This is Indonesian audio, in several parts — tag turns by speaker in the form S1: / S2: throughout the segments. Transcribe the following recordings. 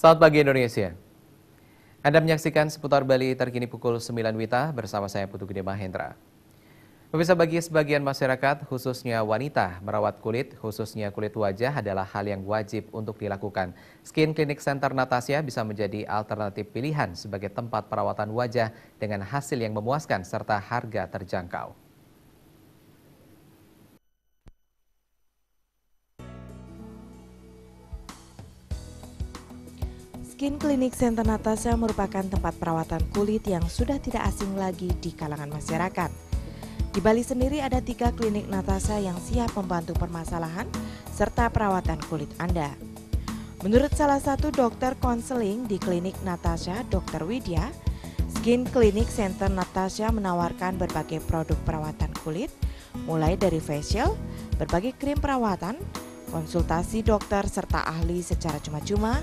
S1: Selamat pagi Indonesia. Anda menyaksikan seputar Bali terkini pukul 9 WITA bersama saya Putu Gede Mahendra. Pemirsa, bagi sebagian masyarakat, khususnya wanita, merawat kulit, khususnya kulit wajah adalah hal yang wajib untuk dilakukan. Skin Clinic Center Natasha bisa menjadi alternatif pilihan sebagai tempat perawatan wajah dengan hasil yang memuaskan serta harga terjangkau.
S2: Skin Clinic Center Natasha merupakan tempat perawatan kulit yang sudah tidak asing lagi di kalangan masyarakat. Di Bali sendiri ada 3 klinik Natasha yang siap membantu permasalahan serta perawatan kulit Anda. Menurut salah satu dokter konseling di klinik Natasha, Dr. Widya, Skin Clinic Center Natasha menawarkan berbagai produk perawatan kulit, mulai dari facial, berbagai krim perawatan, konsultasi dokter serta ahli secara cuma-cuma.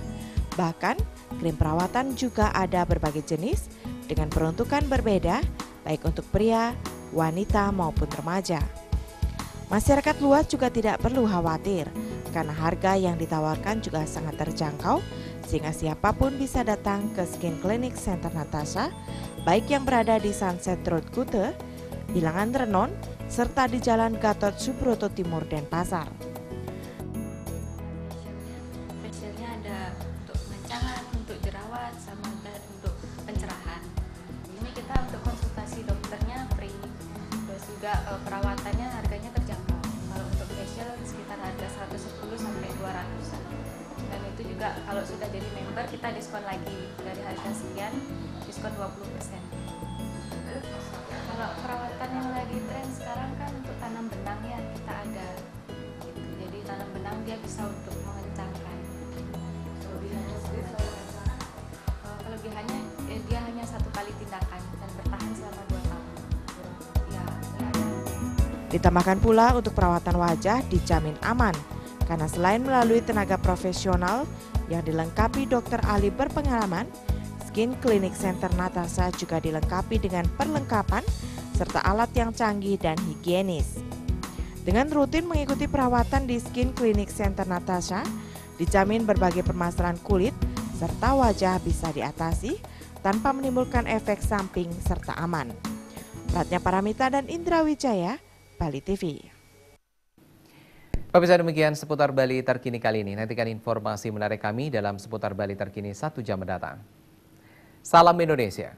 S2: Bahkan, krim perawatan juga ada berbagai jenis dengan peruntukan berbeda, baik untuk pria, wanita maupun remaja. Masyarakat luas juga tidak perlu khawatir, karena harga yang ditawarkan juga sangat terjangkau, sehingga siapapun bisa datang ke Skin Clinic Center Natasha, baik yang berada di Sunset Road Kute, Bilangan Renon, serta di Jalan Gatot Subroto Timur, Denpasar.
S3: Facialnya ada untuk pengencangan, untuk jerawat, sama untuk pencerahan. Ini kita untuk konsultasi dokternya free, terus juga perawatannya harganya terjangkau. Kalau untuk facial sekitar harga 110 sampai 200-an. Dan itu juga kalau sudah jadi member kita diskon lagi, dari harga sekian diskon 20%. Kalau perawatan yang lagi tren sekarang kan untuk tanam benang ya, kita ada gitu. Jadi tanam benang dia bisa untuk mengencangkan. Kelebihannya dia hanya 1 kali tindakan dan bertahan selama 2 tahun. Ya.
S2: Ditambahkan pula untuk perawatan wajah dijamin aman, karena selain melalui tenaga profesional yang dilengkapi dokter ahli berpengalaman, Skin Clinic Center Natasha juga dilengkapi dengan perlengkapan serta alat yang canggih dan higienis. Dengan rutin mengikuti perawatan di Skin Clinic Center Natasha, dijamin berbagai permasalahan kulit serta wajah bisa diatasi tanpa menimbulkan efek samping serta aman. Pratnya Paramita dan Indra Wijaya, Bali TV.
S1: Pemirsa, demikian seputar Bali terkini kali ini. Nantikan informasi menarik kami dalam seputar Bali terkini 1 jam mendatang. Salam Indonesia.